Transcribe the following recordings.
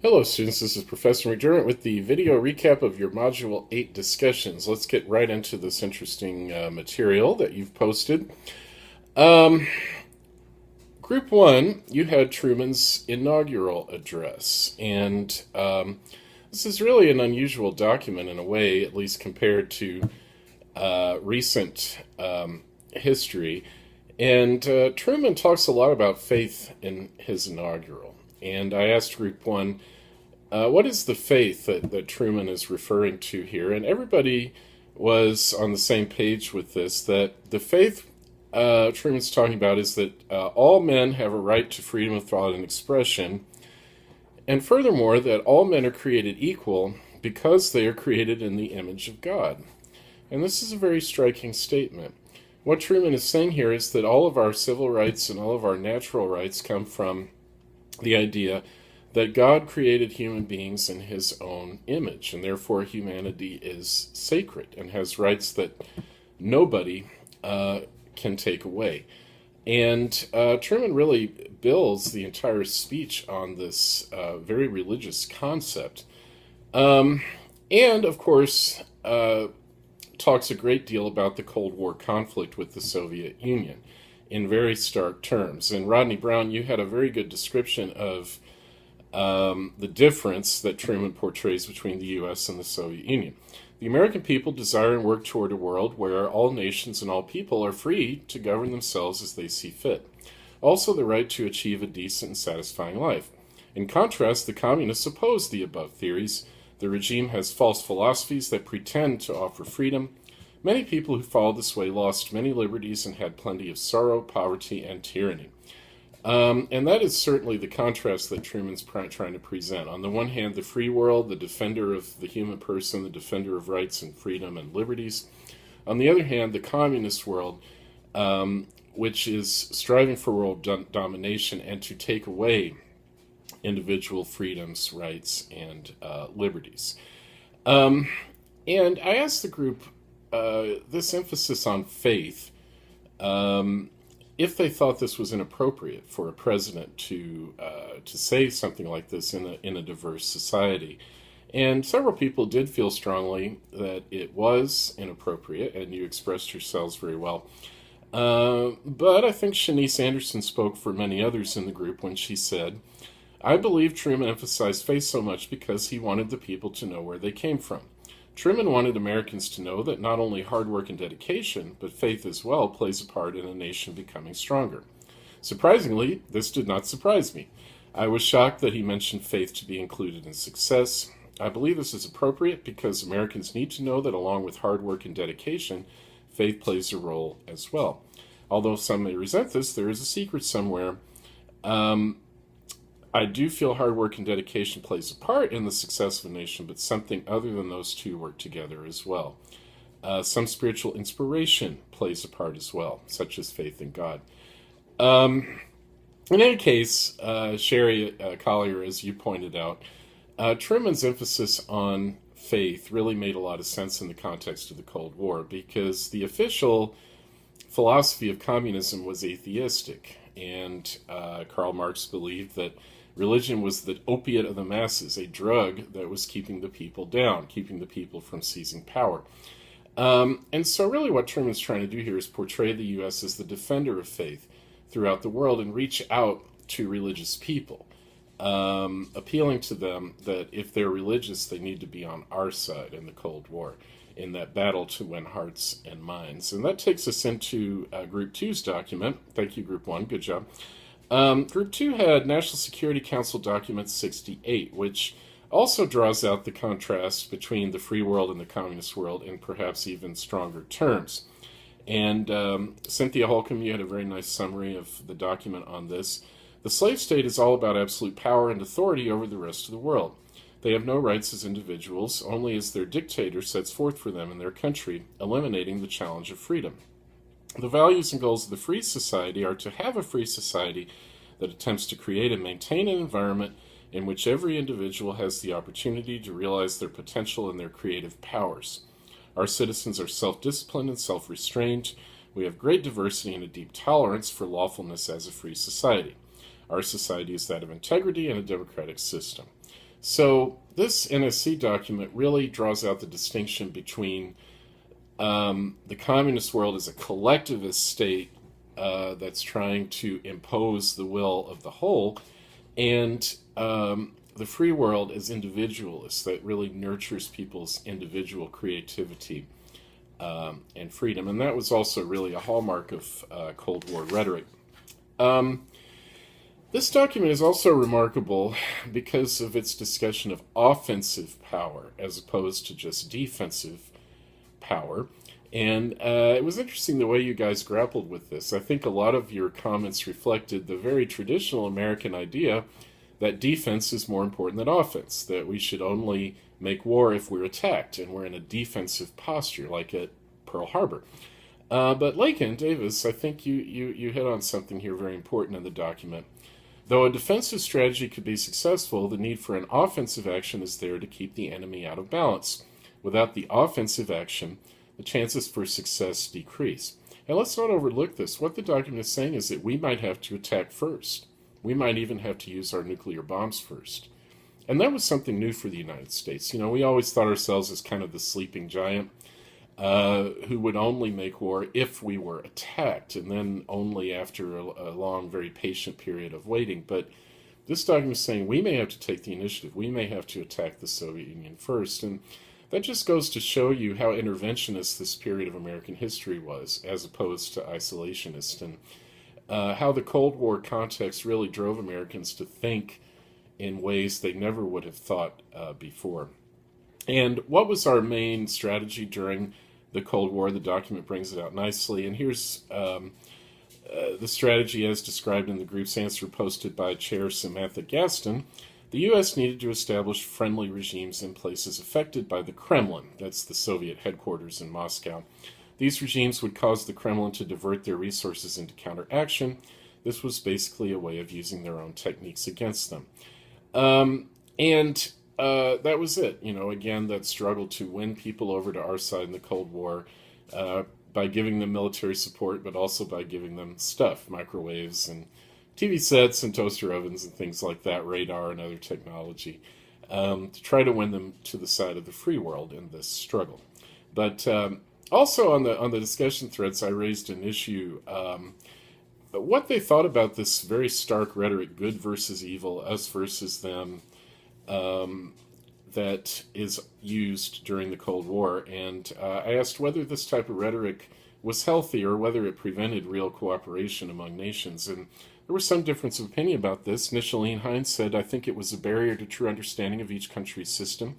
Hello students, this is Professor McDermott with the video recap of your Module 8 discussions. Let's get right into this interesting material that you've posted. Um, Group 1, you had Truman's inaugural address, and this is really an unusual document in a way, at least compared to recent history. And Truman talks a lot about faith in his inaugural. And I asked Group 1, what is the faith that Truman is referring to here? And everybody was on the same page with this, that the faith Truman's talking about is that all men have a right to freedom of thought and expression, and furthermore, that all men are created equal because they are created in the image of God. And this is a very striking statement. What Truman is saying here is that all of our civil rights and all of our natural rights come from the idea that God created human beings in his own image, and therefore humanity is sacred and has rights that nobody can take away. And Truman really builds the entire speech on this very religious concept. And, of course, talks a great deal about the Cold War conflict with the Soviet Union in very stark terms. And Rodney Brown, you had a very good description of the difference that Truman portrays between the U.S. and the Soviet Union. The American people desire and work toward a world where all nations and all people are free to govern themselves as they see fit. Also, the right to achieve a decent and satisfying life. In contrast, the communists oppose the above theories. The regime has false philosophies that pretend to offer freedom. Many people who followed this way lost many liberties and had plenty of sorrow, poverty, and tyranny. And that is certainly the contrast that Truman's trying to present. On the one hand, the free world, the defender of the human person, the defender of rights and freedom and liberties. On the other hand, the communist world, which is striving for world domination and to take away individual freedoms, rights, and liberties. And I asked the group this emphasis on faith, if they thought this was inappropriate for a president to say something like this in a diverse society. And several people did feel strongly that it was inappropriate, and you expressed yourselves very well. But I think Shanice Anderson spoke for many others in the group when she said, I believe Truman emphasized faith so much because he wanted the people to know where they came from. Truman wanted Americans to know that not only hard work and dedication, but faith as well plays a part in a nation becoming stronger. Surprisingly, this did not surprise me. I was shocked that he mentioned faith to be included in success. I believe this is appropriate because Americans need to know that along with hard work and dedication, faith plays a role as well. Although some may resent this, there is a secret somewhere. I do feel hard work and dedication plays a part in the success of a nation, but something other than those two work together as well. Some spiritual inspiration plays a part as well, such as faith in God. In any case, Sherry Collier, as you pointed out, Truman's emphasis on faith really made a lot of sense in the context of the Cold War, because the official philosophy of communism was atheistic, and Karl Marx believed that religion was the opiate of the masses, a drug that was keeping the people down, keeping the people from seizing power. And so really what Truman's trying to do here is portray the U.S. as the defender of faith throughout the world and reach out to religious people, appealing to them that if they're religious, they need to be on our side in the Cold War, in that battle to win hearts and minds. And that takes us into Group 2's document. Thank you, Group 1. Good job. Group 2 had National Security Council Document 68, which also draws out the contrast between the free world and the communist world in perhaps even stronger terms. And Cynthia Holcomb, you had a very nice summary of the document on this. The slave state is all about absolute power and authority over the rest of the world. They have no rights as individuals, only as their dictator sets forth for them in their country, eliminating the challenge of freedom. The values and goals of the free society are to have a free society that attempts to create and maintain an environment in which every individual has the opportunity to realize their potential and their creative powers. Our citizens are self-disciplined and self-restrained. We have great diversity and a deep tolerance for lawfulness as a free society. Our society is that of integrity and a democratic system. So this NSC document really draws out the distinction between the communist world as a collectivist state that's trying to impose the will of the whole, and the free world as individualist that really nurtures people's individual creativity and freedom. And that was also really a hallmark of Cold War rhetoric. This document is also remarkable because of its discussion of offensive power as opposed to just defensive power. And it was interesting the way you guys grappled with this. I think a lot of your comments reflected the very traditional American idea that defense is more important than offense, that we should only make war if we're attacked and we're in a defensive posture, like at Pearl Harbor. But Lakin, Davis, I think you hit on something here very important in the document. Though a defensive strategy could be successful, the need for an offensive action is there to keep the enemy out of balance. Without the offensive action, the chances for success decrease. And let's not overlook this. What the document is saying is that we might have to attack first. We might even have to use our nuclear bombs first. And that was something new for the United States. You know, we always thought ourselves as kind of the sleeping giant who would only make war if we were attacked, and then only after a long, very patient period of waiting. But this document is saying we may have to take the initiative. We may have to attack the Soviet Union first. And that just goes to show you how interventionist this period of American history was, as opposed to isolationist, and how the Cold War context really drove Americans to think in ways they never would have thought before. And what was our main strategy during the Cold War? The document brings it out nicely. And here's the strategy as described in the group's answer posted by Chair Samantha Gaston. The U.S. needed to establish friendly regimes in places affected by the Kremlin. That's the Soviet headquarters in Moscow. These regimes would cause the Kremlin to divert their resources into counteraction. This was basically a way of using their own techniques against them. And that was it. You know, again, that struggle to win people over to our side in the Cold War by giving them military support, but also by giving them stuff, microwaves and TV sets and toaster ovens and things like that, radar and other technology, to try to win them to the side of the free world in this struggle. But also on the discussion threads, I raised an issue, what they thought about this very stark rhetoric, good versus evil, us versus them, that is used during the Cold War. And I asked whether this type of rhetoric was healthy or whether it prevented real cooperation among nations. And there was some difference of opinion about this. Nishaleen Hines said, I think it was a barrier to true understanding of each country's system.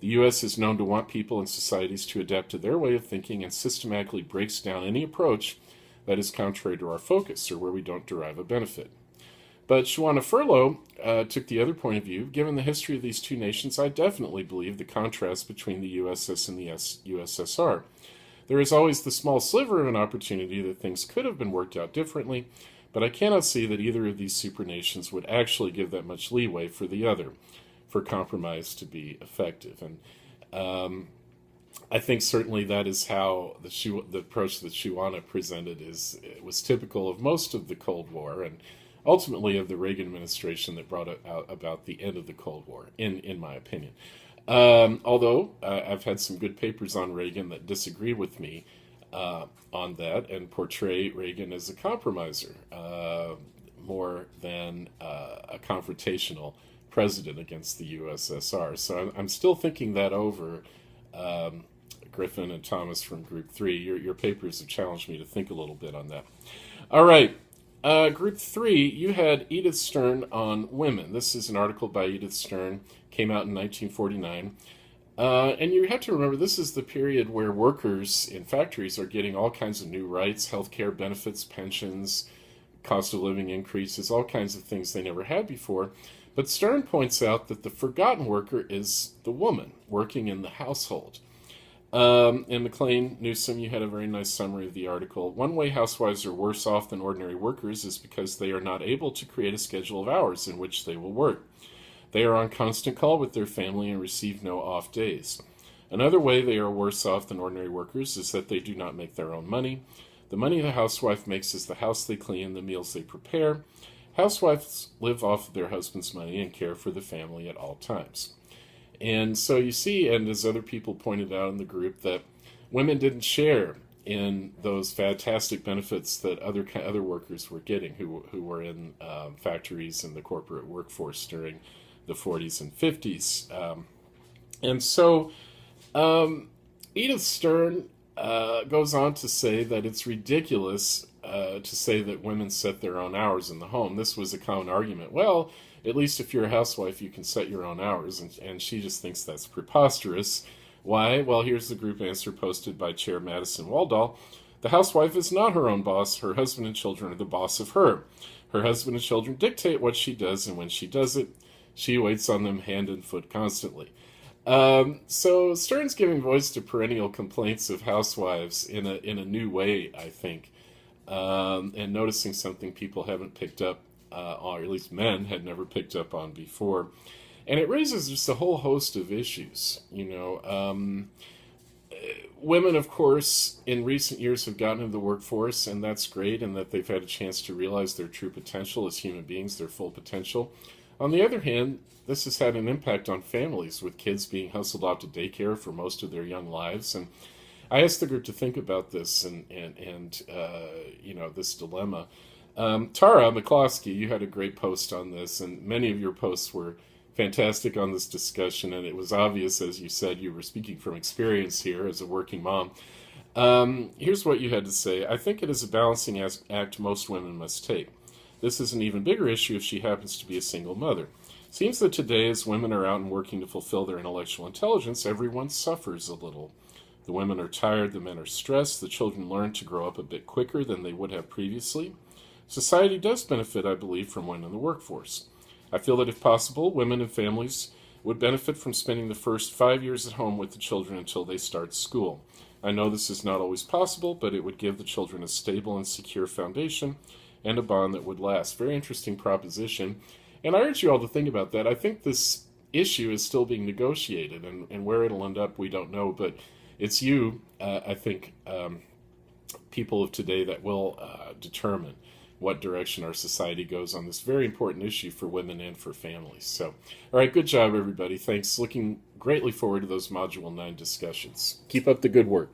The U.S. is known to want people and societies to adapt to their way of thinking and systematically breaks down any approach that is contrary to our focus or where we don't derive a benefit. But Shawana Furlow took the other point of view. Given the history of these two nations, I definitely believe the contrast between the USS and the USSR. There is always the small sliver of an opportunity that things could have been worked out differently, but I cannot see that either of these supernations would actually give that much leeway for the other, for compromise to be effective. And I think certainly that is how the approach that Shawana presented was typical of most of the Cold War, and ultimately of the Reagan administration that brought out about the end of the Cold War, in my opinion. Although I've had some good papers on Reagan that disagree with me on that and portray Reagan as a compromiser more than a confrontational president against the USSR. So I'm still thinking that over. Griffin and Thomas from Group 3, your papers have challenged me to think a little bit on that. All right. Group 3, you had Edith Stern on women. This is an article by Edith Stern, came out in 1949. And you have to remember, this is the period where workers in factories are getting all kinds of new rights, healthcare benefits, pensions, cost of living increases, all kinds of things they never had before. But Stern points out that the forgotten worker is the woman working in the household. And McLean Newsom, you had a very nice summary of the article. One way housewives are worse off than ordinary workers is because they are not able to create a schedule of hours in which they will work. They are on constant call with their family and receive no off days. Another way they are worse off than ordinary workers is that they do not make their own money. The money the housewife makes is the house they clean, the meals they prepare. housewives live off of their husband's money and care for the family at all times. And so you see, and as other people pointed out in the group, that women didn't share in those fantastic benefits that other workers were getting who were in factories and the corporate workforce during the 40s and 50s. And so Edith Stern goes on to say that it's ridiculous to say that women set their own hours in the home. This was a common argument. Well, at least if you're a housewife, you can set your own hours. And she just thinks that's preposterous. Why? Well, here's the group answer posted by Chair Madison Waldahl. The housewife is not her own boss. Her husband and children are the boss of her. Her husband and children dictate what she does, and when she does it, she waits on them hand and foot constantly. So Stern's giving voice to perennial complaints of housewives in a new way, I think, and noticing something people haven't picked up, or at least men had never picked up on before. And it raises just a whole host of issues. Women, of course, in recent years have gotten into the workforce, and that's great, and that they've had a chance to realize their true potential as human beings, their full potential. On the other hand, this has had an impact on families, with kids being hustled off to daycare for most of their young lives. And I asked the group to think about this and this dilemma. Tara McCloskey, you had a great post on this, and many of your posts were fantastic on this discussion, and it was obvious, as you said, you were speaking from experience here as a working mom. Here's what you had to say. I think it is a balancing act most women must take. This is an even bigger issue if she happens to be a single mother. Seems that today, as women are out and working to fulfill their intellectual intelligence, everyone suffers a little. The women are tired, the men are stressed, the children learn to grow up a bit quicker than they would have previously. Society does benefit, I believe, from women in the workforce. I feel that if possible, women and families would benefit from spending the first 5 years at home with the children until they start school. I know this is not always possible, but it would give the children a stable and secure foundation and a bond that would last. Very interesting proposition. And I urge you all to think about that. I think this issue is still being negotiated, and where it'll end up, we don't know. But it's you, I think, people of today that will determine what direction our society goes on this very important issue for women and for families. So, all right, good job, everybody. Thanks. Looking greatly forward to those Module 9 discussions. Keep up the good work.